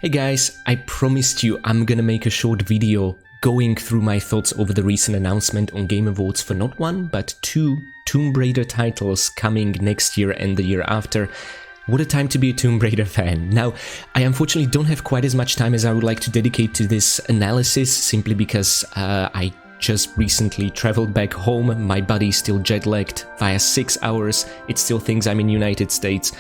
Hey guys, I promised you I'm gonna make a short video going through my thoughts over the recent announcement on Game Awards for not one, but two Tomb Raider titles coming next year and the year after. What a time to be a Tomb Raider fan. Now, I unfortunately don't have quite as much time as I would like to dedicate to this analysis, simply because I just recently traveled back home. My body's still jet-lagged via 6 hours. It still thinks I'm in United States.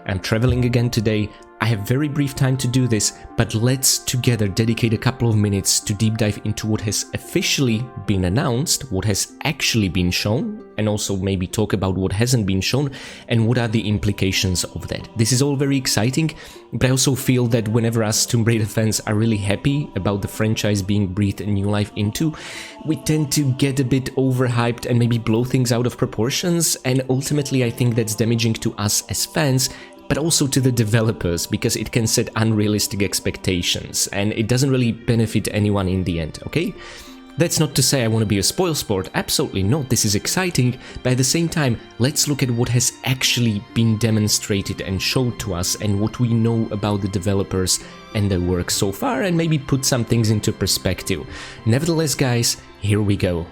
I'm traveling again today. I have very brief time to do this, but let's together dedicate a couple of minutes to deep dive into what has officially been announced, what has actually been shown, and also maybe talk about what hasn't been shown and what are the implications of that. This is all very exciting, but I also feel that whenever us Tomb Raider fans are really happy about the franchise being breathed a new life into, we tend to get a bit overhyped and maybe blow things out of proportions, and ultimately I think that's damaging to us as fans, but also to the developers, because it can set unrealistic expectations and it doesn't really benefit anyone in the end, okay? That's not to say I want to be a spoilsport, absolutely not, this is exciting, but at the same time, let's look at what has actually been demonstrated and showed to us and what we know about the developers and their work so far, and maybe put some things into perspective. Nevertheless, guys, here we go.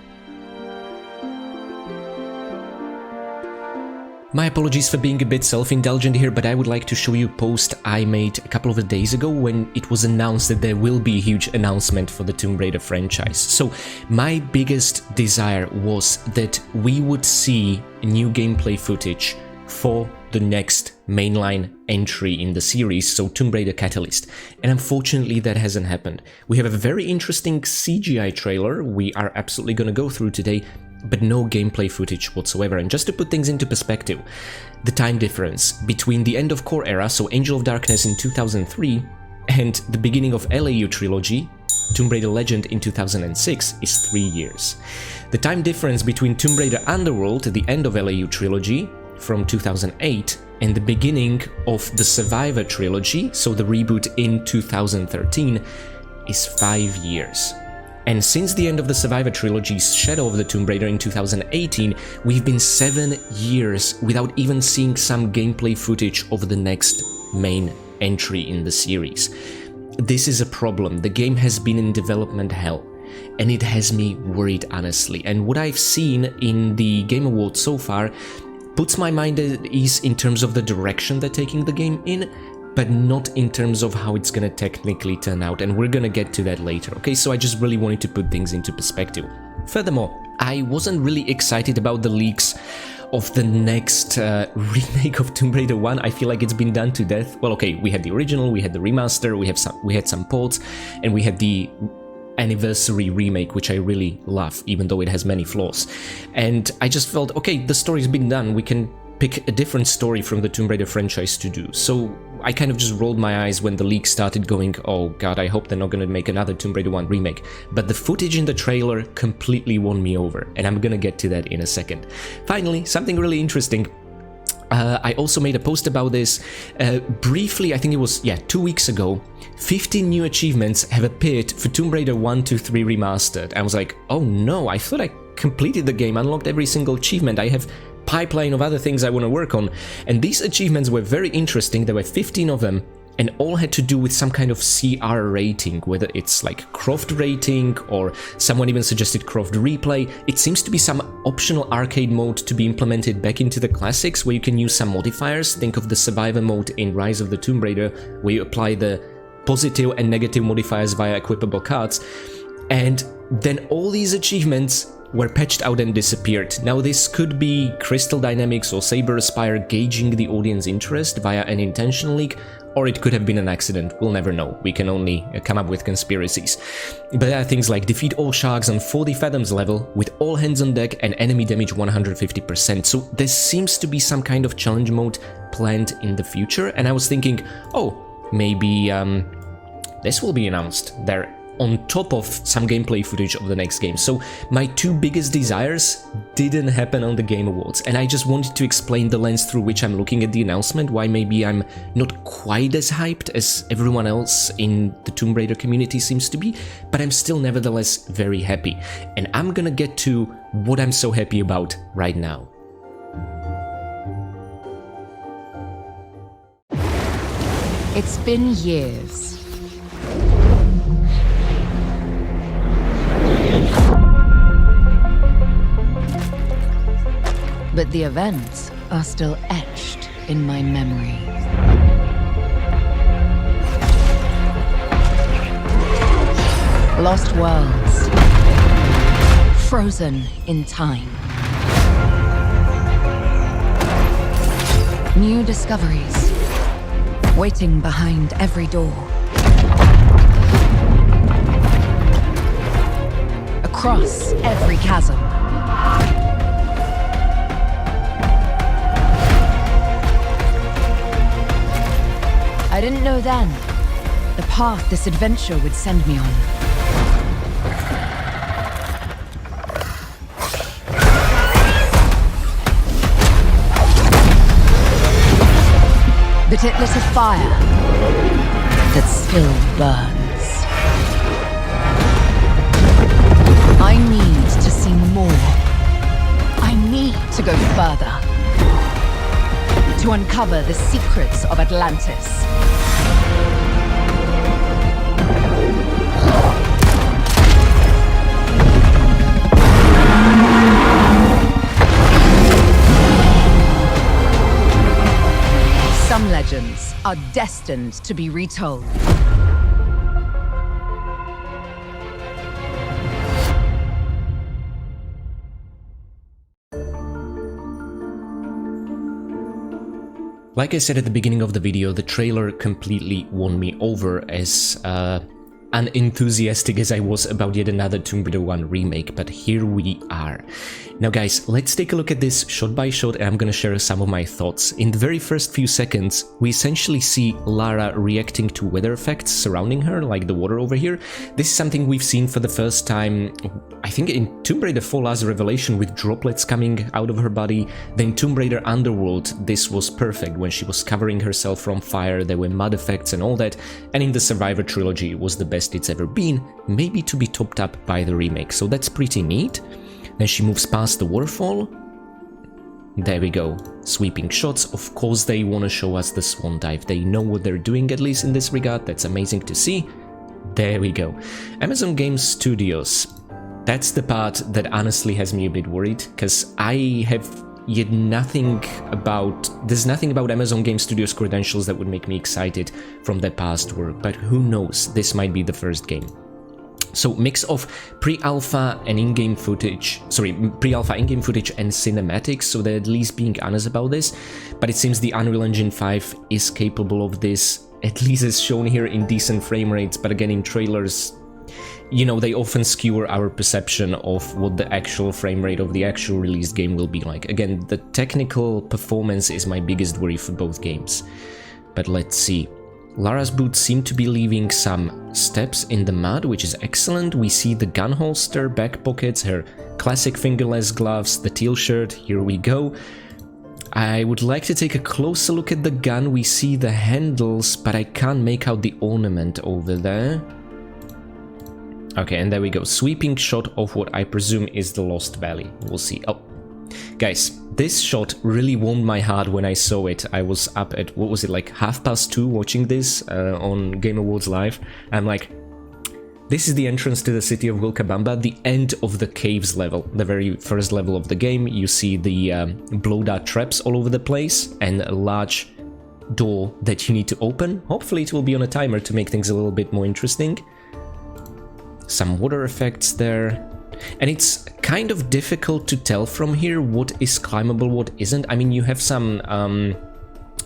My apologies for being a bit self-indulgent here, but I would like to show you a post I made a couple of days ago when it was announced that there will be a huge announcement for the Tomb Raider franchise. So my biggest desire was that we would see new gameplay footage for the next mainline entry in the series, so Tomb Raider Catalyst. And unfortunately that hasn't happened. We have a very interesting CGI trailer we are absolutely going to go through today, but no gameplay footage whatsoever. And just to put things into perspective, the time difference between the end of Core era, so Angel of Darkness in 2003, and the beginning of LAU trilogy, Tomb Raider Legend in 2006, is 3 years. The time difference between Tomb Raider Underworld, the end of LAU trilogy, from 2008, and the beginning of the Survivor trilogy, so the reboot in 2013, is 5 years. And since the end of the Survivor trilogy's Shadow of the Tomb Raider in 2018, we've been 7 years without even seeing some gameplay footage of the next main entry in the series. This is a problem. The game has been in development hell, and it has me worried, honestly. And what I've seen in the Game Awards so far puts my mind at ease in terms of the direction they're taking the game in, but not in terms of how it's gonna technically turn out, and we're gonna get to that later, okay? So I just really wanted to put things into perspective. Furthermore, I wasn't really excited about the leaks of the next remake of Tomb Raider 1. I feel like it's been done to death. Well, okay, we had the original, we had the remaster, we had some ports, and we had the anniversary remake, which I really love, even though it has many flaws. And I just felt, okay, the story's been done, we can pick a different story from the Tomb Raider franchise to do. So I kind of just rolled my eyes when the leaks started going, oh god, I hope they're not gonna make another Tomb Raider 1 remake. But the footage in the trailer completely won me over, and I'm gonna get to that in a second. Finally, something really interesting. I also made a post about this briefly, I think it was, 2 weeks ago. 15 new achievements have appeared for Tomb Raider 1, 2, 3 Remastered. I was like, oh no, I thought I completed the game, unlocked every single achievement. I have pipeline of other things I want to work on, and these achievements were very interesting. There were 15 of them, and all had to do with some kind of CR rating, whether it's like Croft rating or someone even suggested Croft replay. It seems to be some optional arcade mode to be implemented back into the classics, where you can use some modifiers. Think of the Survivor mode in Rise of the Tomb Raider, where you apply the positive and negative modifiers via equipable cards. And then all these achievements were patched out and disappeared. Now this could be Crystal Dynamics or Saber Aspire gauging the audience interest via an intentional leak, or it could have been an accident. We'll never know. We can only come up with conspiracies. But there are things like defeat all sharks on 40 fathoms level with all hands on deck and enemy damage 150%. So there seems to be some kind of challenge mode planned in the future, and I was thinking, oh, maybe this will be announced there on top of some gameplay footage of the next game. So my two biggest desires didn't happen on the Game Awards, and I just wanted to explain the lens through which I'm looking at the announcement, why maybe I'm not quite as hyped as everyone else in the Tomb Raider community seems to be, but I'm still nevertheless very happy. And I'm gonna get to what I'm so happy about right now. It's been years. But the events are still etched in my memory. Lost worlds, frozen in time. New discoveries, waiting behind every door. Across every chasm. I didn't know then the path this adventure would send me on. But it lit a fire that still burns. I need to see more. I need to go further. To uncover the secrets of Atlantis. Some legends are destined to be retold. Like I said at the beginning of the video, the trailer completely won me over as unenthusiastic as I was about yet another Tomb Raider 1 remake, but here we are. Now guys, let's take a look at this shot by shot and I'm gonna share some of my thoughts. In the very first few seconds, we essentially see Lara reacting to weather effects surrounding her, like the water over here. This is something we've seen for the first time, I think in Tomb Raider 4 Last Revelation with droplets coming out of her body. Then Tomb Raider Underworld, this was perfect when she was covering herself from fire, there were mud effects and all that. And in the Survivor trilogy, it was the best it's ever been, maybe to be topped up by the remake, so that's pretty neat. Then she moves past the waterfall. There we go, sweeping shots. Of course they want to show us the swan dive, they know what they're doing, at least in this regard, that's amazing to see. There we go. Amazon Game Studios, that's the part that honestly has me a bit worried, because I have yet there's nothing about Amazon Game Studios credentials that would make me excited from their past work, but who knows, this might be the first game. So mix of pre-alpha and in-game footage, pre-alpha in-game footage and cinematics, so they're at least being honest about this, but it seems the Unreal Engine 5 is capable of this, at least as shown here in decent frame rates, but again in trailers, you know, they often skewer our perception of what the actual frame rate of the actual released game will be like. Again, the technical performance is my biggest worry for both games. But let's see. Lara's boots seem to be leaving some steps in the mud, which is excellent. We see the gun holster, back pockets, her classic fingerless gloves, the teal shirt, here we go. I would like to take a closer look at the gun. We see the handles, but I can't make out the ornament over there. Okay, and there we go, sweeping shot of what I presume is the Lost Valley. We'll see. Oh, guys, this shot really warmed my heart when I saw it. I was up at, what was it, like 2:30 watching this on Game Awards Live. I'm like, this is the entrance to the city of Vilcabamba, the end of the caves level, the very first level of the game. You see the blow-dart traps all over the place and a large door that you need to open. Hopefully it will be on a timer to make things a little bit more interesting. Some water effects there, and it's kind of difficult to tell from here what is climbable, what isn't. I mean, you have some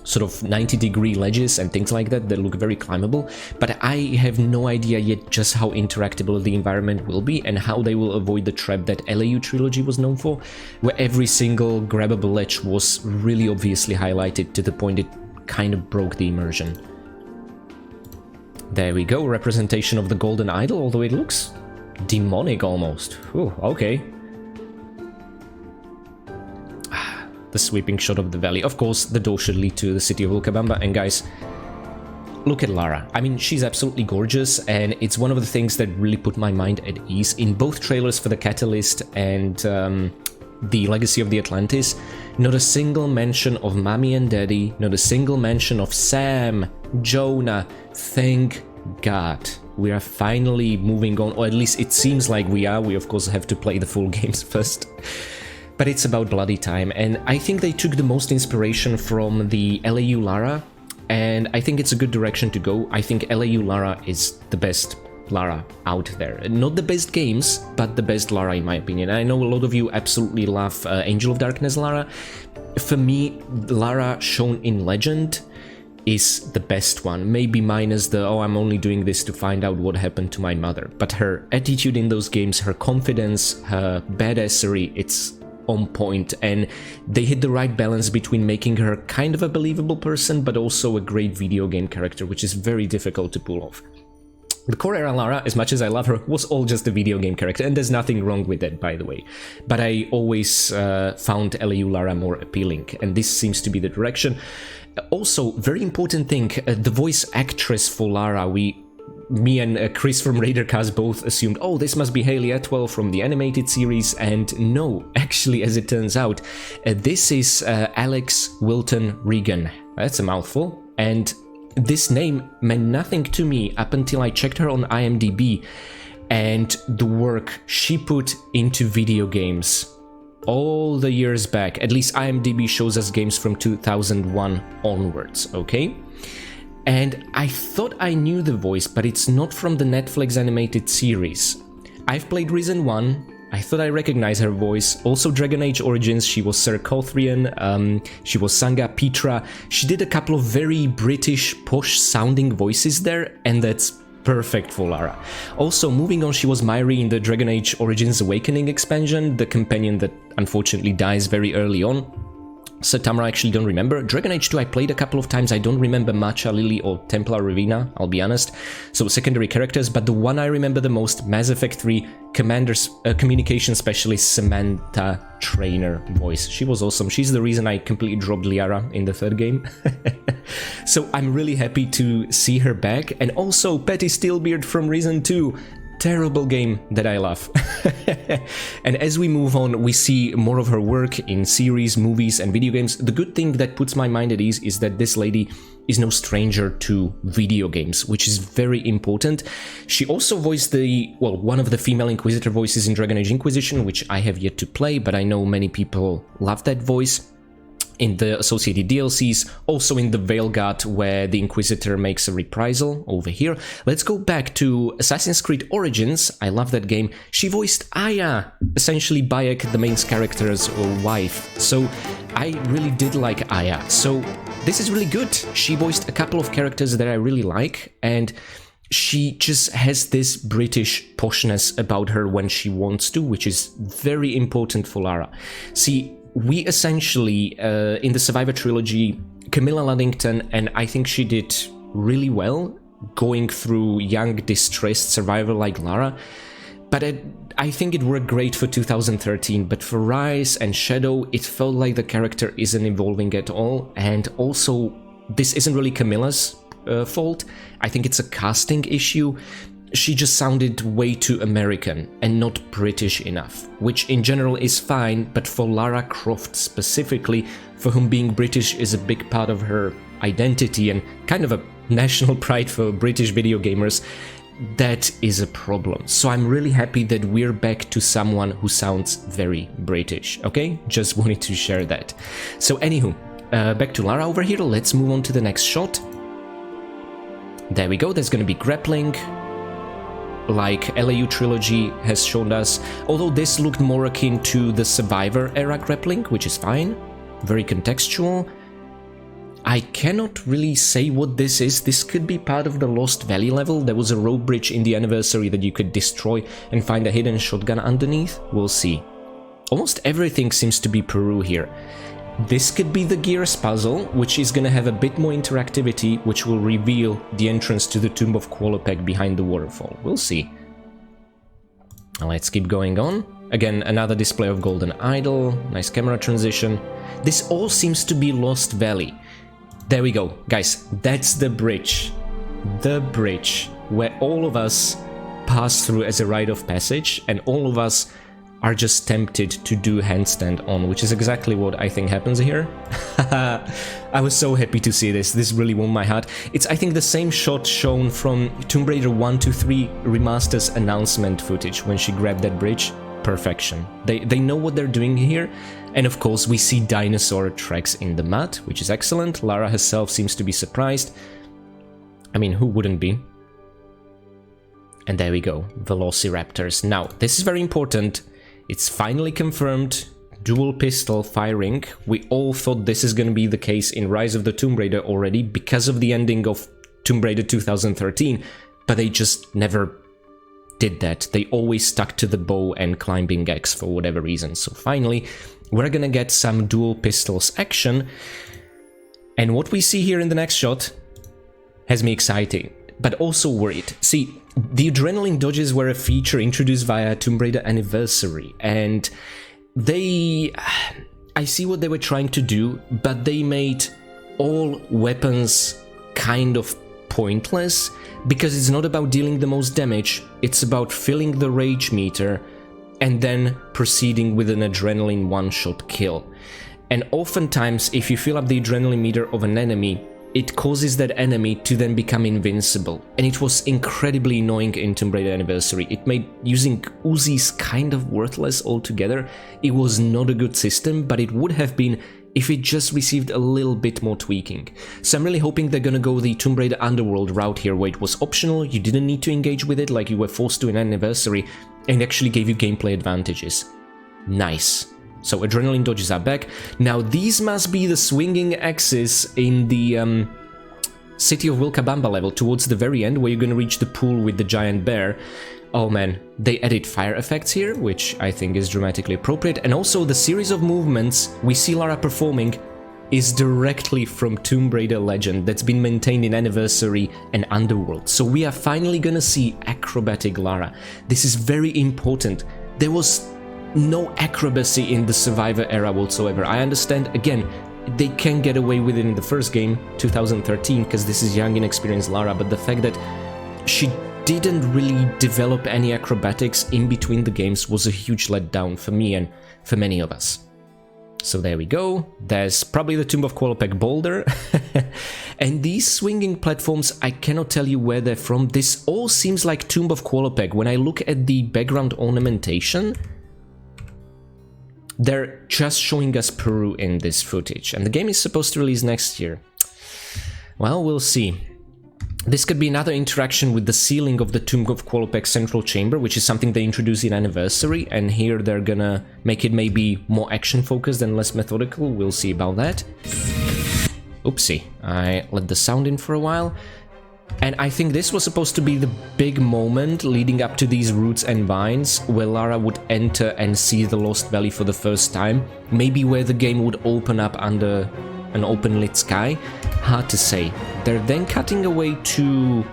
sort of 90-degree ledges and things like that that look very climbable, but I have no idea yet just how interactable the environment will be and how they will avoid the trap that LAU trilogy was known for, where every single grabbable ledge was really obviously highlighted to the point it kind of broke the immersion. There we go, representation of the golden idol, although it looks demonic almost. Ooh, okay. The sweeping shot of the valley. Of course, the door should lead to the city of Vilcabamba, and guys, look at Lara. I mean, she's absolutely gorgeous, and it's one of the things that really put my mind at ease. In both trailers for the Catalyst and the Legacy of the Atlantis, not a single mention of Mommy and Daddy, not a single mention of Sam, Jonah. Thank god, we are finally moving on, or at least it seems like we are. We of course have to play the full games first. But it's about bloody time, and I think they took the most inspiration from the LAU Lara, and I think it's a good direction to go. I think LAU Lara is the best Lara out there. Not the best games, but the best Lara in my opinion. I know a lot of you absolutely love Angel of Darkness Lara. For me, Lara shown in Legend is the best one, maybe minus the, oh, I'm only doing this to find out what happened to my mother. But her attitude in those games, her confidence, her badassery, it's on point, and they hit the right balance between making her kind of a believable person, but also a great video game character, which is very difficult to pull off. The core era Lara, as much as I love her, was all just a video game character, and there's nothing wrong with that, by the way. But I always found LAU Lara more appealing, and this seems to be the direction. Also, very important thing, the voice actress for Lara, me and Chris from Raidercast both assumed, oh, this must be Hayley Atwell from the animated series, and no, actually, as it turns out, this is Alex Wilton Regan. That's a mouthful, and this name meant nothing to me up until I checked her on IMDb and the work she put into video games all the years back. At least IMDb shows us games from 2001 onwards, okay? And I thought I knew the voice, but it's not from the Netflix animated series. I've played Risen 1, I thought I recognized her voice. Also Dragon Age Origins, she was Ser Cothrian, she was Sanga Petra. She did a couple of very British, posh sounding voices there, and that's perfect for Lara. Also, moving on, she was Myri in the Dragon Age Origins Awakening expansion, the companion that unfortunately dies very early on. So Tamara, I actually don't remember. Dragon Age 2 I played a couple of times, I don't remember Matcha Lily or Templar Ravina, I'll be honest. So secondary characters, but the one I remember the most, Mass Effect 3 Commander's Communication Specialist Samantha Trainer voice. She was awesome, she's the reason I completely dropped Liara in the third game. So I'm really happy to see her back, and also Patty Steelbeard from Risen 2. Terrible game that I love. And as we move on, we see more of her work in series, movies, and video games. The good thing that puts my mind at ease is that this lady is no stranger to video games, which is very important. She also voiced one of the female Inquisitor voices in Dragon Age Inquisition, which I have yet to play, but I know many people love that voice. In the associated DLCs, also in the Veilguard, where the Inquisitor makes a reprisal over here. Let's go back to Assassin's Creed Origins. I love that game. She voiced Aya, essentially Bayek, the main character's wife. So I really did like Aya. So this is really good. She voiced a couple of characters that I really like, and she just has this British poshness about her when she wants to, which is very important for Lara. See, we essentially, in the Survivor trilogy, Camilla Luddington, and I think she did really well going through young, distressed survivor like Lara, but I think it worked great for 2013, but for Rise and Shadow, it felt like the character isn't evolving at all, and also, this isn't really Camilla's fault. I think it's a casting issue. She just sounded way too American and not British enough, which in general is fine, but for Lara Croft specifically, for whom being British is a big part of her identity and kind of a national pride for British video gamers, that is a problem. So I'm really happy that we're back to someone who sounds very British, okay? Just wanted to share that. So anywho, back to Lara over here, let's move on to the next shot. There we go, there's gonna be grappling, like LAU trilogy has shown us, although this looked more akin to the Survivor era grappling, which is fine, very contextual. I cannot really say what this is. This could be part of the Lost Valley level. There was a rope bridge in the Anniversary that you could destroy and find a hidden shotgun underneath. We'll see. Almost everything seems to be Peru here. This could be the Gears puzzle, which is gonna have a bit more interactivity, which will reveal the entrance to the Tomb of Qualopec behind the waterfall. We'll see. Let's keep going on. Again, another display of Golden Idol, nice camera transition. This all seems to be Lost Valley. There we go, guys, that's the bridge. The bridge where all of us pass through as a rite of passage, and all of us are just tempted to do handstand on, which is exactly what I think happens here. I was so happy to see this. This really warmed my heart. It's, I think, the same shot shown from Tomb Raider 1 to 3 Remaster's announcement footage when she grabbed that bridge. Perfection. They know what they're doing here. And of course, we see dinosaur tracks in the mud, which is excellent. Lara herself seems to be surprised. I mean, who wouldn't be? And there we go, Velociraptors. Now, this is very important. It's finally confirmed, dual pistol firing. We all thought this is going to be the case in Rise of the Tomb Raider already because of the ending of Tomb Raider 2013, but they just never did that. They always stuck to the bow and climbing axe for whatever reason. So finally, we're gonna get some dual pistols action. And what we see here in the next shot has me excited, but also worried. See, the adrenaline dodges were a feature introduced via Tomb Raider Anniversary, and I see what they were trying to do, but they made all weapons kind of pointless, because it's not about dealing the most damage, it's about filling the rage meter and then proceeding with an adrenaline one-shot kill. And oftentimes, if you fill up the adrenaline meter of an enemy, it causes that enemy to then become invincible. And it was incredibly annoying in Tomb Raider Anniversary. It made using Uzis kind of worthless altogether. It was not a good system, but it would have been if it just received a little bit more tweaking. So I'm really hoping they're gonna go the Tomb Raider Underworld route here, where it was optional, you didn't need to engage with it like you were forced to in Anniversary, and actually gave you gameplay advantages. Nice. So adrenaline dodges are back. Now these must be the swinging axes in the City of Wilcabamba level towards the very end, where you're gonna reach the pool with the giant bear. Oh man, they added fire effects here, which I think is dramatically appropriate, and also the series of movements we see Lara performing is directly from Tomb Raider Legend that's been maintained in Anniversary and Underworld. So we are finally gonna see acrobatic Lara. This is very important. There was no acrobacy in the Survivor era whatsoever. I understand, again, they can get away with it in the first game, 2013, because this is young, inexperienced Lara, but the fact that she didn't really develop any acrobatics in between the games was a huge letdown for me and for many of us. So there we go. There's probably the Tomb of Qualopec boulder. And these swinging platforms, I cannot tell you where they're from. This all seems like Tomb of Qualopec. When I look at the background ornamentation, they're just showing us Peru in this footage. And the game is supposed to release next year. Well, we'll see. This could be another interaction with the ceiling of the Tomb of Qualopec central chamber, which is something they introduced in Anniversary, and here they're gonna make it maybe more action-focused and less methodical. We'll see about that. Oopsie, I let the sound in for a while. And I think this was supposed to be the big moment leading up to these roots and vines, where Lara would enter and see the Lost Valley for the first time. Maybe where the game would open up under an open-lit sky. Hard to say. They're then cutting away to...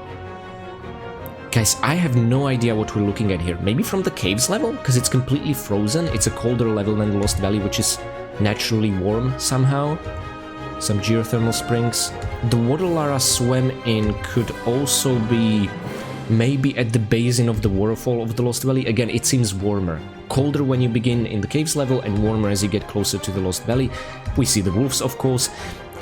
Guys, I have no idea what we're looking at here. Maybe from the caves level? Because it's completely frozen. It's a colder level than the Lost Valley, which is naturally warm somehow. Some geothermal springs. The water Lara swam in could also be maybe at the basin of the waterfall of the Lost Valley. Again, it seems warmer. Colder when you begin in the caves level and warmer as you get closer to the Lost Valley. We see the wolves, of course.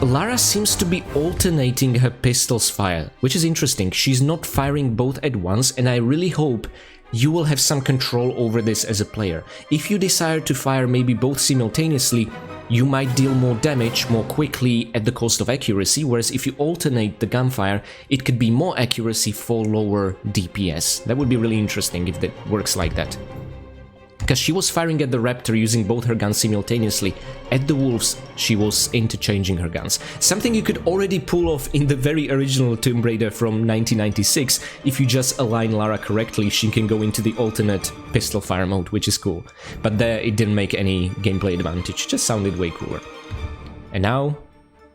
Lara seems to be alternating her pistol's fire, which is interesting. She's not firing both at once, and I really hope you will have some control over this as a player. If you desire to fire maybe both simultaneously, you might deal more damage more quickly at the cost of accuracy, whereas if you alternate the gunfire, it could be more accuracy for lower DPS. That would be really interesting if that works like that. Because she was firing at the raptor using both her guns simultaneously. At the wolves, she was interchanging her guns. Something you could already pull off in the very original Tomb Raider from 1996. If you just align Lara correctly, she can go into the alternate pistol fire mode, which is cool. But there, it didn't make any gameplay advantage, just sounded way cooler. And now,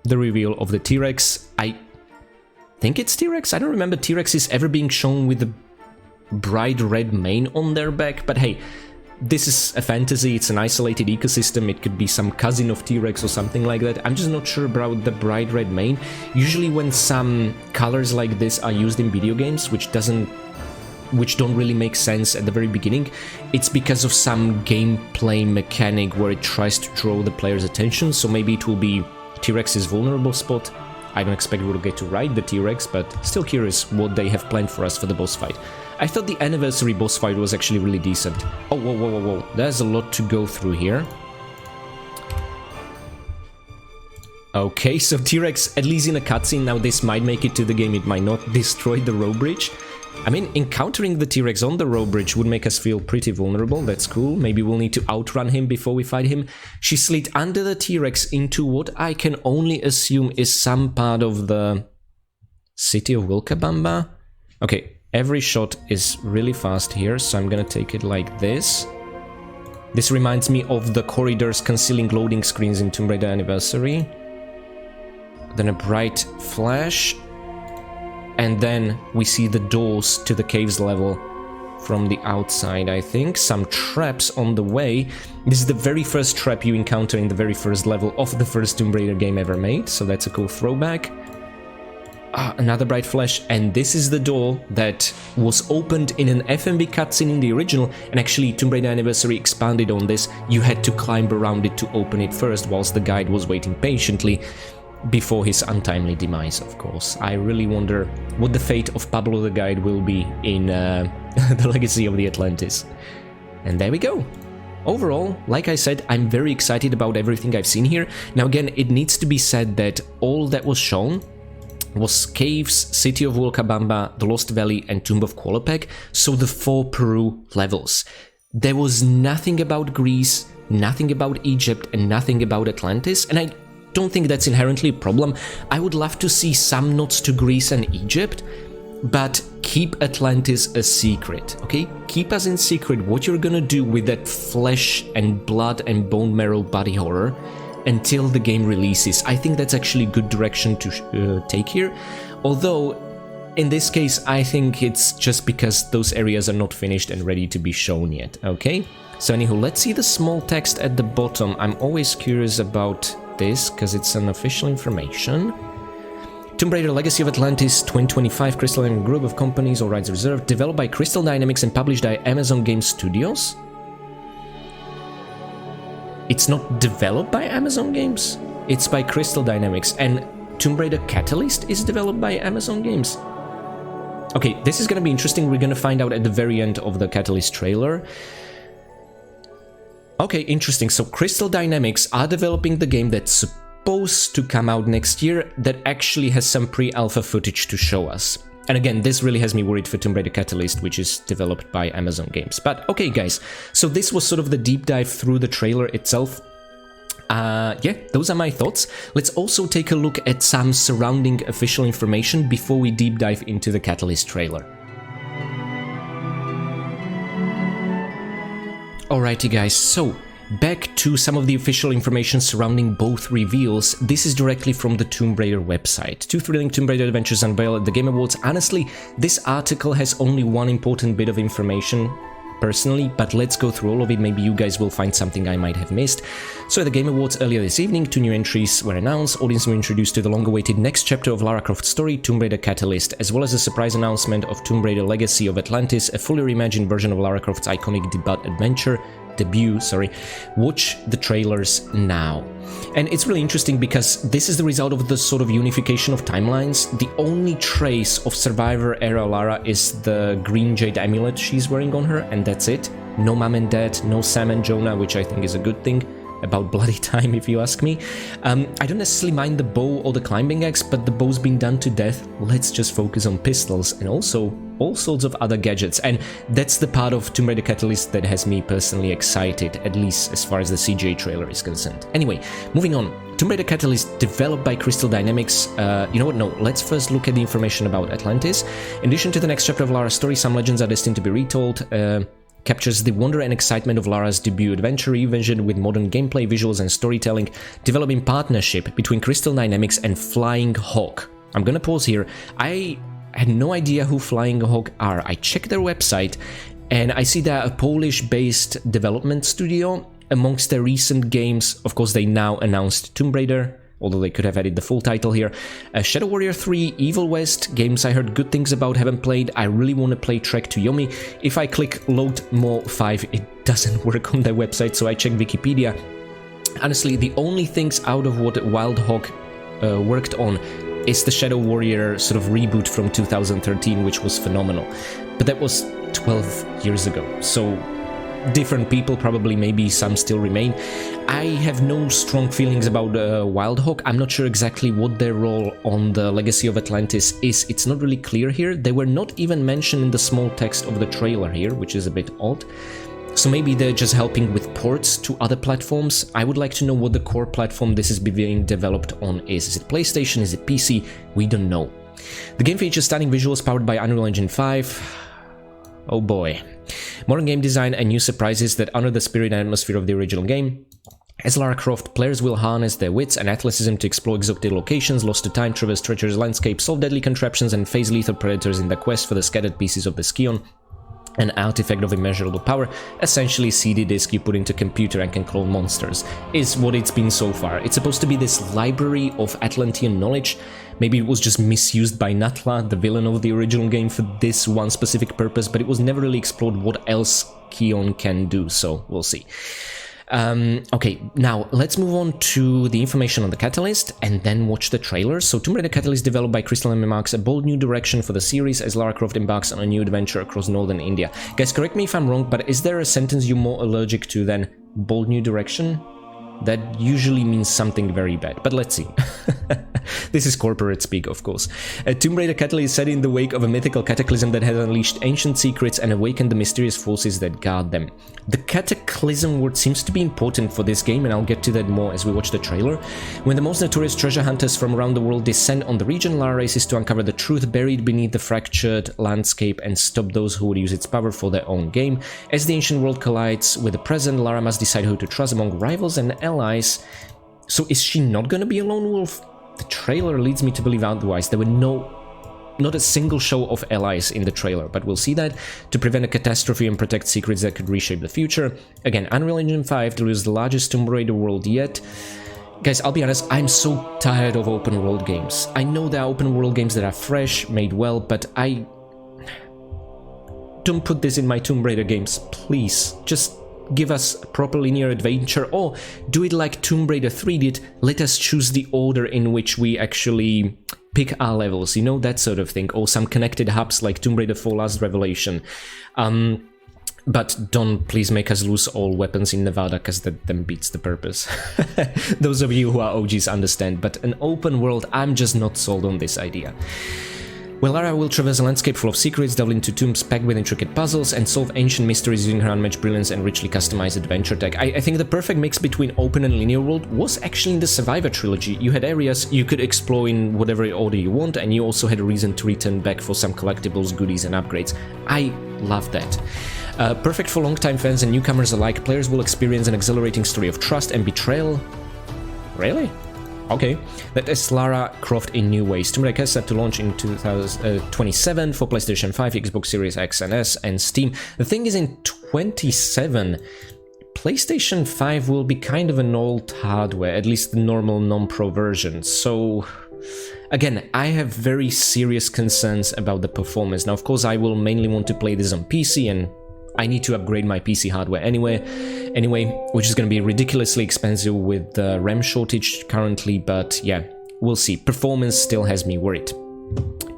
the reveal of the T-Rex. I think it's T-Rex? I don't remember T-Rexes ever being shown with a bright red mane on their back, but hey, this is a fantasy, it's an isolated ecosystem, it could be some cousin of T-Rex or something like that. I'm just not sure about the bright red mane. Usually when some colors like this are used in video games, which doesn't which don't really make sense at the very beginning, it's because of some gameplay mechanic where it tries to draw the player's attention, so maybe it will be T-Rex's vulnerable spot. I don't expect we'll get to ride the T-Rex, but still curious what they have planned for us for the boss fight. I thought the anniversary boss fight was actually really decent. Oh, whoa, whoa, whoa, whoa. There's a lot to go through here. Okay, so T-Rex, at least in a cutscene, now this might make it to the game, it might not destroy the row bridge. I mean, encountering the T-Rex on the row bridge would make us feel pretty vulnerable, that's cool. Maybe we'll need to outrun him before we fight him. She slid under the T-Rex into what I can only assume is some part of the city of Wilkabamba. Okay, every shot is really fast here, so I'm gonna take it like this. This reminds me of the corridors concealing loading screens in Tomb Raider Anniversary. Then a bright flash. And then we see the doors to the caves level from the outside, I think. Some traps on the way. This is the very first trap you encounter in the very first level of the first Tomb Raider game ever made, so that's a cool throwback. Another bright flash, and this is the door that was opened in an FMV cutscene in the original, and actually Tomb Raider Anniversary expanded on this. You had to climb around it to open it first, whilst the guide was waiting patiently. Before his untimely demise, of course. I really wonder what the fate of Pablo the Guide will be in The Legacy of the Atlantis. And there we go. Overall, like I said, I'm very excited about everything I've seen here. Now again, it needs to be said that all that was shown was Caves, City of Wilkabamba, The Lost Valley, and Tomb of Qualopec, so the 4 Peru levels. There was nothing about Greece, nothing about Egypt, and nothing about Atlantis, and I don't think that's inherently a problem. I would love to see some nods to Greece and Egypt, but keep Atlantis a secret, okay? Keep us in secret what you're gonna do with that flesh and blood and bone marrow body horror until the game releases. I think that's actually a good direction to take here, although in this case I think it's just because those areas are not finished and ready to be shown yet, okay? So anywho, let's see the small text at the bottom. I'm always curious about this because it's an official information. Tomb Raider Legacy of Atlantis 2025, Crystal Dynamics group of companies, all rights reserved, developed by Crystal Dynamics and published by Amazon Game Studios. It's not developed by Amazon Games, it's by Crystal Dynamics, and Tomb Raider Catalyst is developed by Amazon Games. Okay, this is gonna be interesting. We're gonna find out at the very end of the Catalyst trailer. Okay, interesting. So Crystal Dynamics are developing the game that's supposed to come out next year that actually has some pre-alpha footage to show us. And again, this really has me worried for Tomb Raider Catalyst, which is developed by Amazon Games. But okay, guys, so this was sort of the deep dive through the trailer itself. Yeah, those are my thoughts. Let's also take a look at some surrounding official information before we deep dive into the Catalyst trailer. Alrighty guys, so back to some of the official information surrounding both reveals. This is directly from the Tomb Raider website. 2 thrilling Tomb Raider adventures unveiled at the Game Awards. Honestly, this article has only one important bit of information, personally, but let's go through all of it. Maybe you guys will find something I might have missed. So at the Game Awards earlier this evening, 2 new entries were announced. Audience were introduced to the long-awaited next chapter of Lara Croft's story, Tomb Raider Catalyst, as well as a surprise announcement of Tomb Raider Legacy of Atlantis, a fully reimagined version of Lara Croft's iconic debut. Watch the trailers now. And it's really interesting because this is the result of the sort of unification of timelines. The only trace of Survivor-era Lara is the green jade amulet she's wearing on her, and that's it. No Mom and Dad, no Sam and Jonah, which I think is a good thing. About bloody time, if you ask me. I don't necessarily mind the bow or the climbing axe, but the bow's been done to death. Let's just focus on pistols and also all sorts of other gadgets. And that's the part of Tomb Raider Catalyst that has me personally excited, at least as far as the CGI trailer is concerned. Anyway, moving on. Tomb Raider Catalyst, developed by Crystal Dynamics. You know what? No, let's first look at the information about Atlantis. In addition to the next chapter of Lara's story, some legends are destined to be retold. Captures the wonder and excitement of Lara's debut adventure, revisioned with modern gameplay, visuals, and storytelling, developed in partnership between Crystal Dynamics and Flying Hawk. I'm gonna pause here. I had no idea who Flying Hawk are. I checked their website, and I see they're a Polish-based development studio. Amongst their recent games, of course, they now announced Tomb Raider, although they could have added the full title here. Shadow Warrior 3, Evil West, games I heard good things about, haven't played. I really want to play Trek to Yomi. If I click Load More 5, it doesn't work on their website, so I checked Wikipedia. Honestly, the only things out of what Wild Hog worked on is the Shadow Warrior sort of reboot from 2013, which was phenomenal. But that was 12 years ago, so different people, probably, maybe some still remain. I have no strong feelings about Wild Hog. I'm not sure exactly what their role on the Legacy of Atlantis is. It's not really clear here. They were not even mentioned in the small text of the trailer here, which is a bit odd. So maybe they're just helping with ports to other platforms. I would like to know what the core platform this is being developed on is. Is it PlayStation? Is it PC? We don't know. The game features stunning visuals powered by Unreal Engine 5. Oh boy. Modern game design and new surprises that honor the spirit and atmosphere of the original game. As Lara Croft, players will harness their wits and athleticism to explore exotic locations, lost to time, traverse treacherous landscapes, solve deadly contraptions, and face lethal predators in the quest for the scattered pieces of the Scion, an artifact of immeasurable power, essentially CD disk you put into a computer and can clone monsters, is what it's been so far. It's supposed to be this library of Atlantean knowledge. Maybe it was just misused by Natla, the villain of the original game, for this one specific purpose, but it was never really explored what else Scion can do, so we'll see. Okay, now let's move on to the information on the Catalyst and then watch the trailer. So Tomb Raider Catalyst, developed by Crystal Dynamics, marks a bold new direction for the series as Lara Croft embarks on a new adventure across northern India. Guys, correct me if I'm wrong, but is there a sentence you're more allergic to than bold new direction? That usually means something very bad, but let's see. This is corporate speak, of course. Tomb Raider Catalyst is set in the wake of a mythical cataclysm that has unleashed ancient secrets and awakened the mysterious forces that guard them. The cataclysm word seems to be important for this game, and I'll get to that more as we watch the trailer. When the most notorious treasure hunters from around the world descend on the region, Lara races to uncover the truth buried beneath the fractured landscape and stop those who would use its power for their own game. As the ancient world collides with the present, Lara must decide who to trust among rivals and allies. So is she not gonna be a lone wolf? The trailer leads me to believe otherwise. There were not a single show of allies in the trailer, but we'll see that. To prevent a catastrophe and protect secrets that could reshape the future. Again, Unreal Engine 5 delivers the largest Tomb Raider world yet. Guys, I'll be honest, I'm so tired of open world games. I know there are open world games that are fresh, made well, but I... Don't put this in my Tomb Raider games, please. Just give us a proper linear adventure, or do it like Tomb Raider 3 did. Let us choose the order in which we actually pick our levels, you know, that sort of thing, or some connected hubs like Tomb Raider 4 Last Revelation. But don't please make us lose all weapons in Nevada, because that then beats the purpose. Those of you who are OGs understand, but an open world, I'm just not sold on this idea. Well, Lara will traverse a landscape full of secrets, delve into tombs packed with intricate puzzles, and solve ancient mysteries using her unmatched brilliance and richly customized adventure tech. I think the perfect mix between open and linear world was actually in the Survivor trilogy. You had areas you could explore in whatever order you want, and you also had a reason to return back for some collectibles, goodies, and upgrades. I love that. Perfect for longtime fans and newcomers alike, players will experience an exhilarating story of trust and betrayal. Really? Okay, that is Lara Croft in new ways. Tomb Raider is set to launch in 2027 for PlayStation 5, Xbox Series X and S, and Steam. The thing is, in 27, PlayStation 5 will be kind of an old hardware, at least the normal non-pro version. So, again, I have very serious concerns about the performance. Now, of course, I will mainly want to play this on PC, and I need to upgrade my PC hardware anyway, which is going to be ridiculously expensive with the RAM shortage currently, but yeah, we'll see. Performance still has me worried.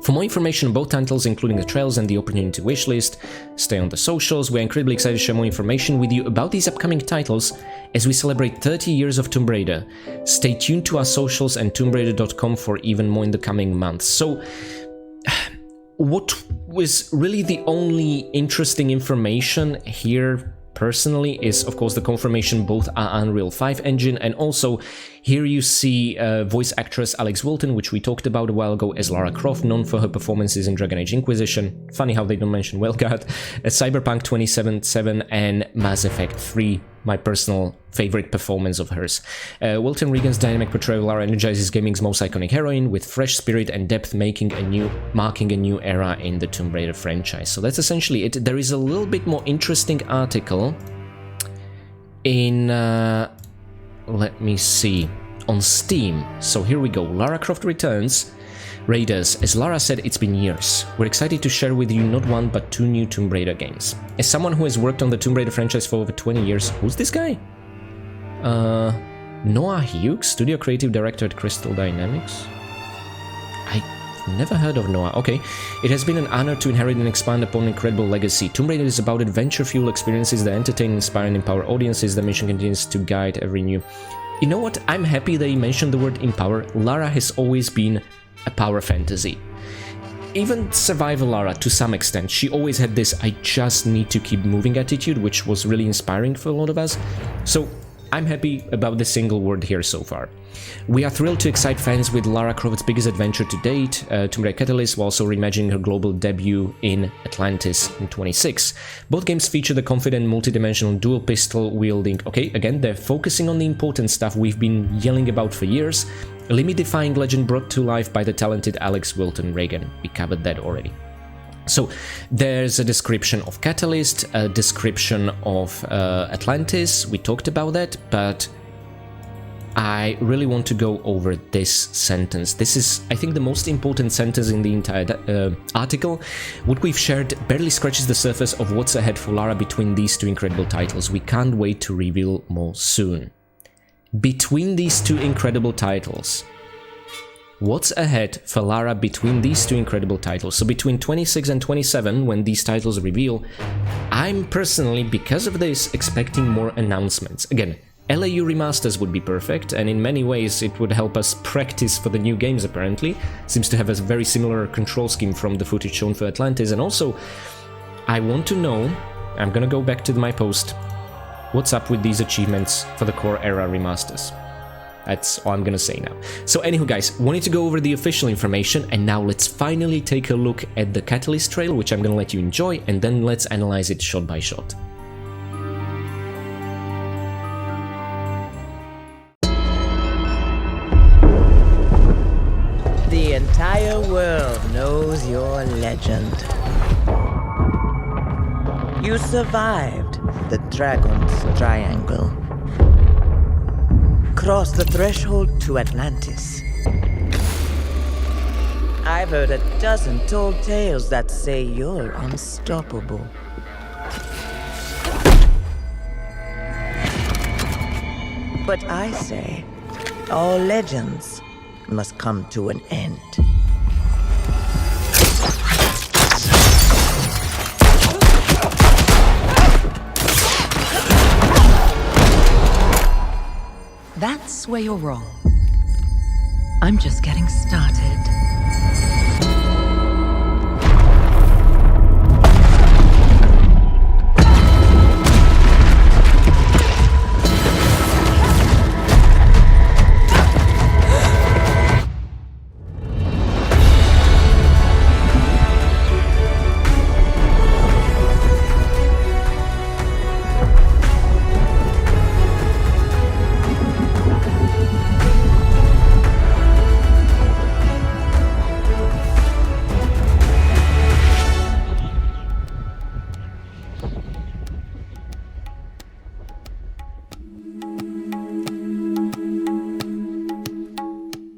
For more information on both titles, including the trailers and the opportunity wishlist, stay on the socials. We're incredibly excited to share more information with you about these upcoming titles as we celebrate 30 years of Tomb Raider. Stay tuned to our socials and TombRaider.com for even more in the coming months. So, what was really the only interesting information here personally is, of course, the confirmation both are Unreal 5 engine, and also here you see voice actress Alex Wilton, which we talked about a while ago, as Lara Croft, known for her performances in Dragon Age Inquisition. Funny how they don't mention Wellguard. Cyberpunk 2077 and Mass Effect 3, my personal favorite performance of hers. Wilton Regan's dynamic portrayal of Lara energizes gaming's most iconic heroine with fresh spirit and depth, marking a new era in the Tomb Raider franchise. So that's essentially it. There is a little bit more interesting article in let me see. on Steam. So here we go, Lara Croft Returns. Raiders, as Lara said, it's been years. We're excited to share with you not one but 2 new Tomb Raider games. As someone who has worked on the Tomb Raider franchise for over 20 years, who's this guy? Noah Hughes, Studio Creative Director at Crystal Dynamics? I've never heard of Noah. Okay. It has been an honor to inherit and expand upon an incredible legacy. Tomb Raider is about adventure-fueled experiences that entertain, inspire, and empower audiences. The mission continues to guide every new... You know what? I'm happy that he mentioned the word empower. Lara has always been a power fantasy. Even Survival Lara, to some extent, she always had this I just need to keep moving attitude, which was really inspiring for a lot of us. So I'm happy about the single word here so far. We are thrilled to excite fans with Lara Croft's biggest adventure to date, Tomb Raider Catalyst, while also reimagining her global debut in Atlantis in 26. Both games feature the confident multi-dimensional dual pistol wielding. Okay, again, they're focusing on the important stuff we've been yelling about for years. A limit-defying legend brought to life by the talented Alex Wilton Reagan. We covered that already. So there's a description of Catalyst, a description of Atlantis, we talked about that, but I really want to go over this sentence. This is, I think, the most important sentence in the entire article. What we've shared barely scratches the surface of what's ahead for Lara between these 2 incredible titles. We can't wait to reveal more soon. Between these 2 incredible titles. What's ahead for Lara between these 2 incredible titles? So between 26 and 27, when these titles reveal, I'm personally, because of this, expecting more announcements. Again, LAU remasters would be perfect, and in many ways it would help us practice for the new games apparently. Seems to have a very similar control scheme from the footage shown for Atlantis, and also, I want to know, I'm gonna go back to my post, what's up with these achievements for the core era remasters. That's all I'm gonna say now. So anywho guys, wanted to go over the official information, and now let's finally take a look at the Catalyst trailer, which I'm gonna let you enjoy, and then let's analyze it shot by shot. The entire world knows your legend. You survived the Dragon's Triangle. Crossed the threshold to Atlantis. I've heard a dozen told tales that say you're unstoppable. But I say, all legends must come to an end. That's where you're wrong. I'm just getting started.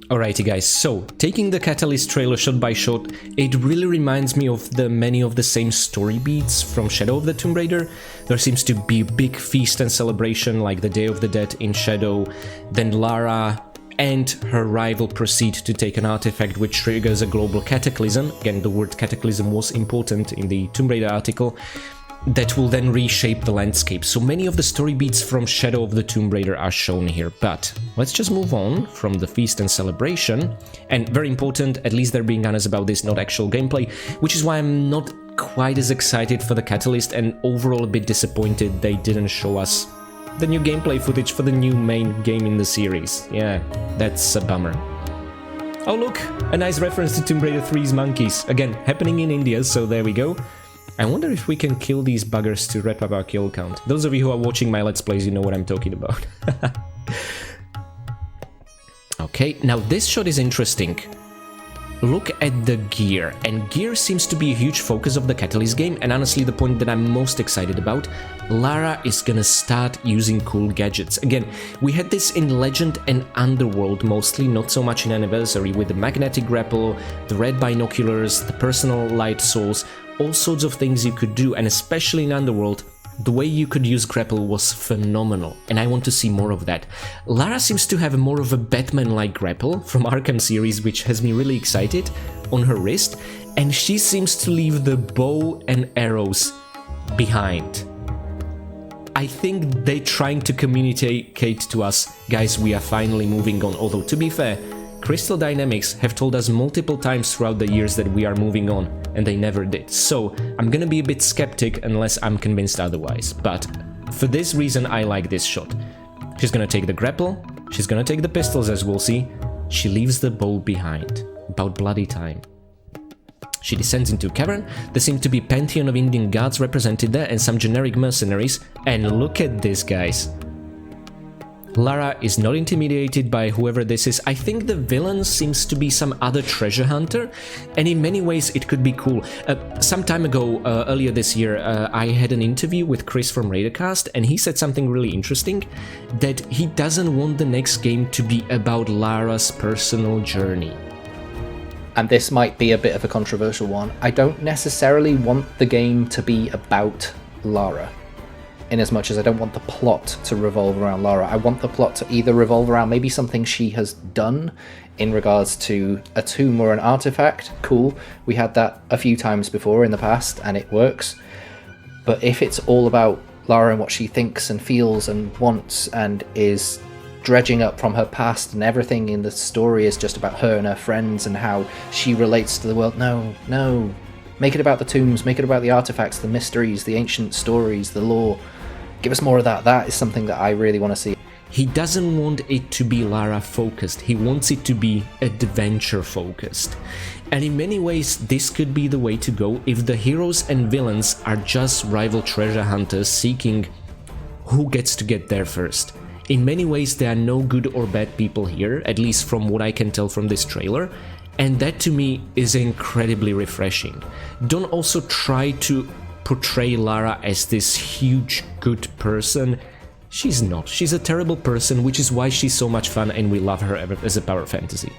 Alrighty guys, so taking the Catalyst trailer shot by shot, it really reminds me of many of the same story beats from Shadow of the Tomb Raider. There seems to be a big feast and celebration like the Day of the Dead in Shadow, then Lara and her rival proceed to take an artifact which triggers a global cataclysm. Again, the word cataclysm was important in the Tomb Raider article. That will then reshape the landscape. So many of the story beats from Shadow of the Tomb Raider are shown here, but let's just move on from the feast and celebration. And very important, at least they're being honest about this, not actual gameplay, which is why I'm not quite as excited for the Catalyst and overall a bit disappointed they didn't show us the new gameplay footage for the new main game in the series. Yeah, that's a bummer. Oh look, a nice reference to Tomb Raider 3's monkeys. Again, happening in India, so there we go. I wonder if we can kill these buggers to wrap up our kill count. Those of you who are watching my Let's Plays, you know what I'm talking about. Okay, now this shot is interesting. look at the gear, and gear seems to be a huge focus of the Catalyst game, and honestly the point that I'm most excited about, Lara is gonna start using cool gadgets. Again, we had this in Legend and Underworld mostly, not so much in Anniversary, with the magnetic grapple, the red binoculars, the personal light source, all sorts of things you could do, and especially in Underworld, the way you could use grapple was phenomenal, and I want to see more of that. Lara seems to have more of a Batman-like grapple from Arkham series, which has me really excited, on her wrist, and she seems to leave the bow and arrows behind. I think they're trying to communicate to us, guys, we are finally moving on, although to be fair, Crystal Dynamics have told us multiple times throughout the years that we are moving on, and they never did. So I'm gonna be a bit skeptic unless I'm convinced otherwise, but for this reason I like this shot. She's gonna take the grapple, she's gonna take the pistols as we'll see, she leaves the bow behind. About bloody time. She descends into a cavern, there seem to be a pantheon of Indian gods represented there and some generic mercenaries, and look at this, guys. Lara is not intimidated by whoever this is. I think the villain seems to be some other treasure hunter, and in many ways it could be cool. Some time ago, earlier this year, I had an interview with Chris from Raidercast, and he said something really interesting, that he doesn't want the next game to be about Lara's personal journey. And this might be a bit of a controversial one. I don't necessarily want the game to be about Lara, in as much as I don't want the plot to revolve around Lara. I want the plot to either revolve around maybe something she has done in regards to a tomb or an artifact. Cool, we had that a few times before in the past and it works. But if it's all about Lara and what she thinks and feels and wants and is dredging up from her past, and everything in the story is just about her and her friends and how she relates to the world, no. Make it about the tombs, make it about the artifacts, the mysteries, the ancient stories, the lore. Give us more of that. That is something that I really want to see. He doesn't want it to be Lara focused, he wants it to be adventure focused. And in many ways this could be the way to go if the heroes and villains are just rival treasure hunters seeking who gets to get there first. In many ways there are no good or bad people here, at least from what I can tell from this trailer, and that to me is incredibly refreshing. Don't also try to portray Lara as this huge good person. She's not. She's a terrible person, which is why she's so much fun and we love her as a power fantasy.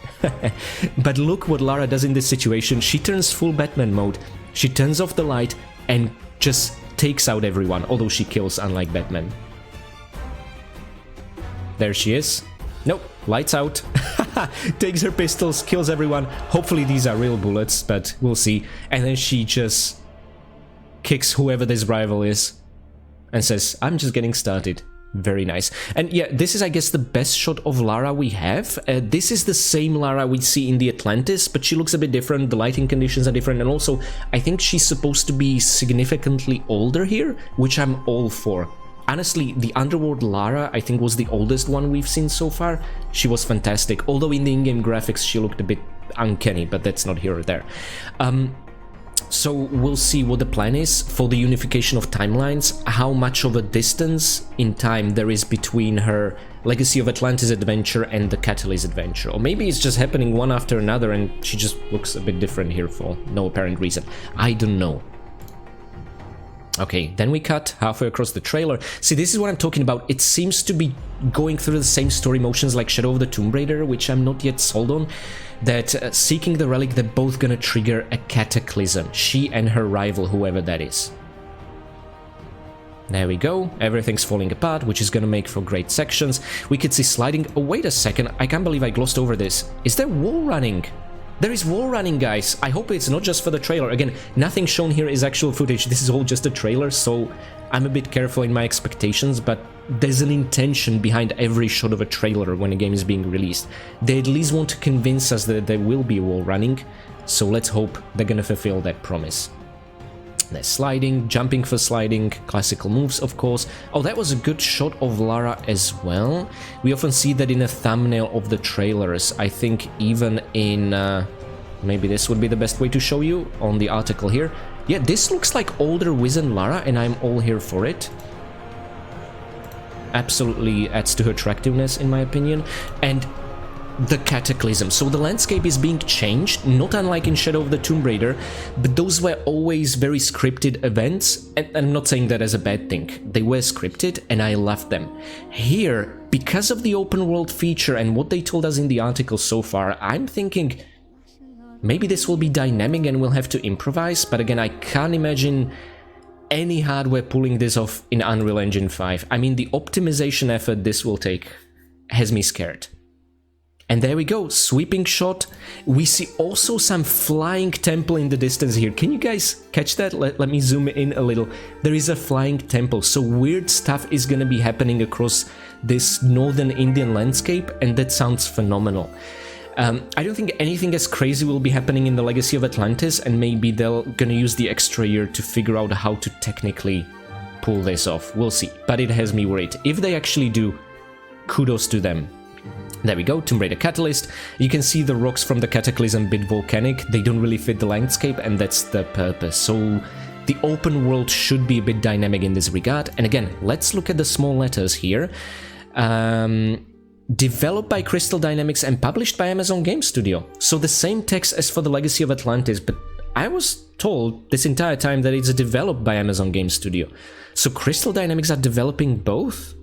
But look what Lara does in this situation. She turns full Batman mode. She turns off the light and just takes out everyone, although she kills, unlike Batman. There she is. Nope, lights out. Takes her pistols, kills everyone. Hopefully these are real bullets, but we'll see. And then she just kicks whoever this rival is and says, I'm just getting started. Very nice. And yeah, this is, I guess, the best shot of Lara we have. This is the same Lara we see in the Atlantis, but she looks a bit different. The lighting conditions are different. And also, I think she's supposed to be significantly older here, which I'm all for. Honestly, the Underworld Lara, I think, was the oldest one we've seen so far. She was fantastic, although in the in-game graphics she looked a bit uncanny, but that's not here or there. So we'll see what the plan is for the unification of timelines, how much of a distance in time there is between her Legacy of Atlantis adventure and the Catalyst adventure. Or maybe it's just happening one after another and she just looks a bit different here for no apparent reason. I don't know. Okay, then we cut halfway across the trailer. See, this is what I'm talking about. It seems to be going through the same story motions like Shadow of the Tomb Raider, which I'm not yet sold on. That seeking the relic, they're both gonna trigger a cataclysm. She and her rival, whoever that is. There we go. Everything's falling apart, which is gonna make for great sections. We could see sliding. Oh, wait a second. I can't believe I glossed over this. Is there wall running? There is wall running, guys. I hope it's not just for the trailer. Again, nothing shown here is actual footage. This is all just a trailer, so I'm a bit careful in my expectations, but there's an intention behind every shot of a trailer when a game is being released. They at least want to convince us that there will be wall running, so let's hope they're gonna fulfill that promise. There's sliding, jumping for sliding, classical moves, of course. Oh, that was a good shot of Lara as well. We often see that in a thumbnail of the trailers. I think even in... maybe this would be the best way to show you on the article here. Yeah, this looks like older Wizened Lara, and I'm all here for it. Absolutely adds to her attractiveness, in my opinion. And the Cataclysm. So the landscape is being changed, not unlike in Shadow of the Tomb Raider, but those were always very scripted events, and I'm not saying that as a bad thing. They were scripted and I loved them. Here, because of the open world feature and what they told us in the article so far, I'm thinking maybe this will be dynamic and we'll have to improvise, but again, I can't imagine any hardware pulling this off in Unreal Engine 5. I mean, the optimization effort this will take has me scared. And there we go, sweeping shot. We see also some flying temple in the distance here. Can you guys catch that? Let me zoom in a little. There is a flying temple, so weird stuff is gonna be happening across this northern Indian landscape, and that sounds phenomenal. I don't think anything as crazy will be happening in the Legacy of Atlantis, and maybe they're gonna use the extra year to figure out how to technically pull this off. We'll see, but it has me worried. If they actually do, kudos to them. There we go, Tomb Raider Catalyst. You can see the rocks from the Cataclysm bit volcanic. They don't really fit the landscape, and that's the purpose. So the open world should be a bit dynamic in this regard. And again, let's look at the small letters here. Developed by Crystal Dynamics and published by Amazon Game Studio. So the same text as for the Legacy of Atlantis, but I was told this entire time that it's developed by Amazon Game Studio. So Crystal Dynamics are developing both?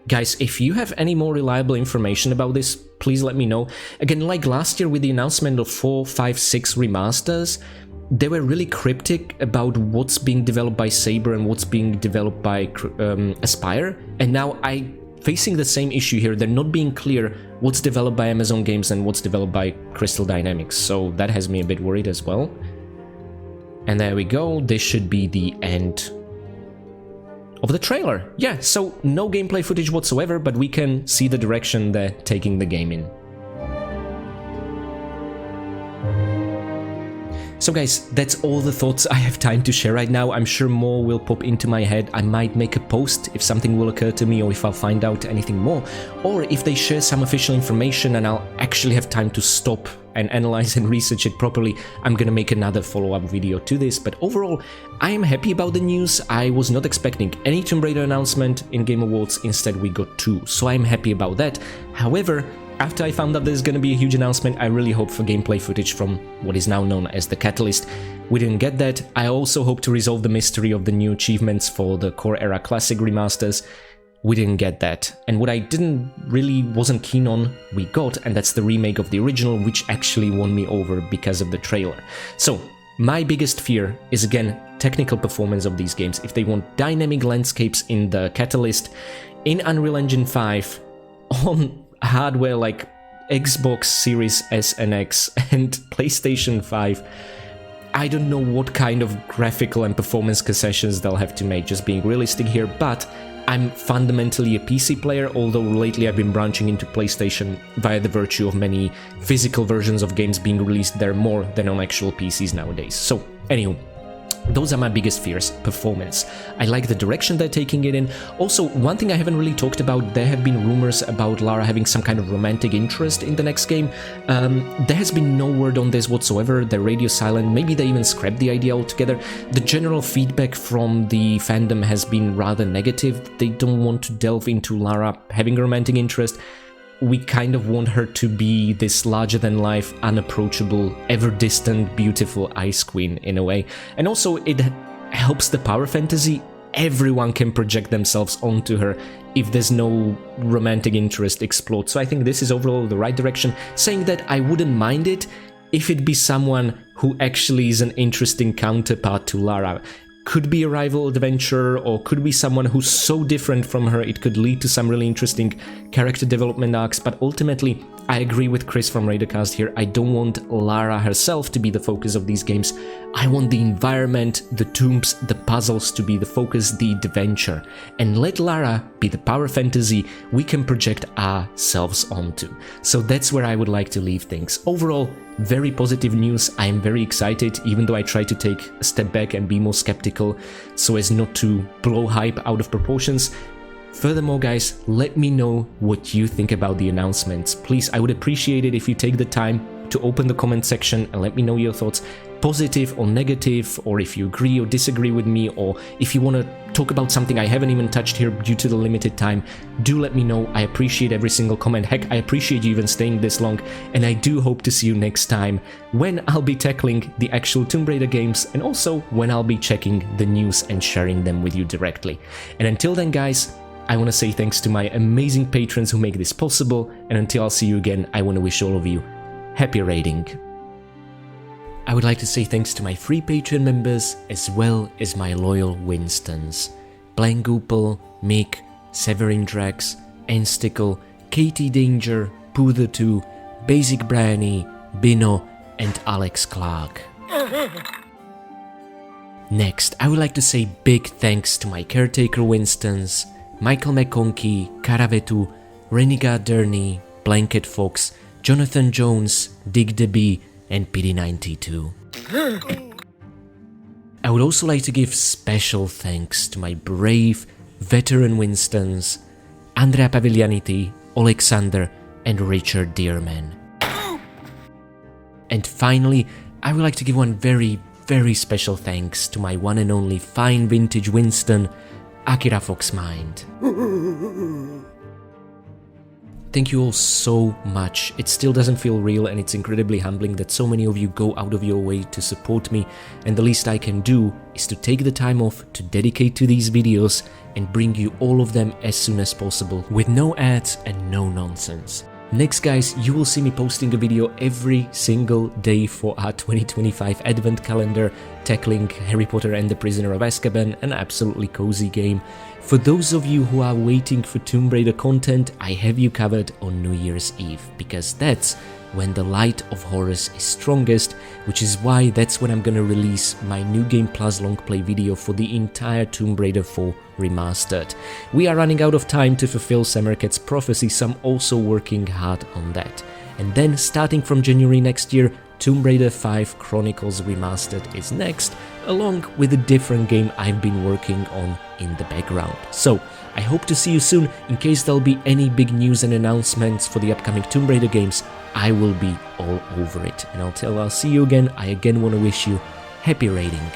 Guys, if you have any more reliable information about this, please let me know. Again, like last year with the announcement of 4, 5, 6 remasters, they were really cryptic about what's being developed by Saber and what's being developed by Aspyr, and now I'm facing the same issue here. They're not being clear what's developed by Amazon Games and what's developed by Crystal Dynamics, so that has me a bit worried as well. And there we go, this should be the end of the trailer. Yeah, so no gameplay footage whatsoever, but we can see the direction they're taking the game in. So guys, that's all the thoughts I have time to share right now. I'm sure more will pop into my head. I might make a post if something will occur to me, or if I'll find out anything more, or if they share some official information and I'll actually have time to stop and analyze and research it properly, I'm gonna make another follow-up video to this. But overall, I am happy about the news. I was not expecting any Tomb Raider announcement in Game Awards, instead we got 2, so I'm happy about that. However, after I found out there's gonna be a huge announcement, I really hope for gameplay footage from what is now known as the Catalyst. We didn't get that. I also hope to resolve the mystery of the new achievements for the Core Era Classic remasters. We didn't get that. And what I wasn't keen on, we got, and that's the remake of the original, which actually won me over because of the trailer. So, my biggest fear is again technical performance of these games. If they want dynamic landscapes in the Catalyst, in Unreal Engine 5, on hardware like Xbox Series S and X and PlayStation 5, I don't know what kind of graphical and performance concessions they'll have to make, just being realistic here, but I'm fundamentally a PC player, although lately I've been branching into PlayStation via the virtue of many physical versions of games being released there more than on actual PCs nowadays. So, anywho, those are my biggest fears, performance. I like the direction they're taking it in. Also, one thing I haven't really talked about, there have been rumors about Lara having some kind of romantic interest in the next game. There has been no word on this whatsoever, they're radio silent, maybe they even scrapped the idea altogether. The general feedback from the fandom has been rather negative. They don't want to delve into Lara having a romantic interest. We kind of want her to be this larger-than-life, unapproachable, ever-distant, beautiful Ice Queen, in a way. And also, it helps the power fantasy. Everyone can project themselves onto her if there's no romantic interest explored. So I think this is overall the right direction. Saying that, I wouldn't mind it if it'd be someone who actually is an interesting counterpart to Lara. Could be a rival adventurer, or could be someone who's so different from her it could lead to some really interesting character development arcs, but ultimately I agree with Chris from Raidercast here. I don't want Lara herself to be the focus of these games. I want the environment, the tombs, the puzzles to be the focus, the adventure. And let Lara be the power fantasy we can project ourselves onto. So that's where I would like to leave things. Overall, very positive news. I am very excited, even though I try to take a step back and be more skeptical so as not to blow hype out of proportions. Furthermore, guys, let me know what you think about the announcements. Please, I would appreciate it if you take the time to open the comment section and let me know your thoughts, positive or negative, or if you agree or disagree with me, or if you want to talk about something I haven't even touched here due to the limited time, do let me know. I appreciate every single comment. Heck, I appreciate you even staying this long, and I do hope to see you next time when I'll be tackling the actual Tomb Raider games, and also when I'll be checking the news and sharing them with you directly. And until then, guys, I want to say thanks to my amazing patrons who make this possible, and until I'll see you again, I want to wish all of you happy raiding. I would like to say thanks to my free Patreon members, as well as my loyal Winstons. Blangoopel, Mick, Severin Drax, Enstickle, Katie Danger, Poother2, Basic Brownie, Bino, and Alex Clark. Next, I would like to say big thanks to my Caretaker Winstons, Michael McConkey, Karavetu, Renegade Durney, Blanket Fox, Jonathan Jones, Dig the Bee, and PD92. I would also like to give special thanks to my brave veteran Winstons, Andrea Paviglianiti, Alexander, and Richard Dearman. And finally, I would like to give one very special thanks to my one and only fine vintage Winston, Akira Foxmind. Thank you all so much. It still doesn't feel real, and it's incredibly humbling that so many of you go out of your way to support me, and the least I can do is to take the time off to dedicate to these videos and bring you all of them as soon as possible, with no ads and no nonsense. Next, guys, you will see me posting a video every single day for our 2025 Advent calendar, tackling Harry Potter and the Prisoner of Azkaban, an absolutely cozy game. For those of you who are waiting for Tomb Raider content, I have you covered on New Year's Eve, because that's when the light of horrors is strongest, which is why that's when I'm gonna release my New Game Plus long play video for the entire Tomb Raider 4 Remastered. We are running out of time to fulfill Samarkand's prophecy, so I'm also working hard on that. And then, starting from January next year, Tomb Raider 5 Chronicles Remastered is next, along with a different game I've been working on in the background. So, I hope to see you soon. In case there'll be any big news and announcements for the upcoming Tomb Raider games, I will be all over it. And I'll see you again. I again want to wish you happy raiding.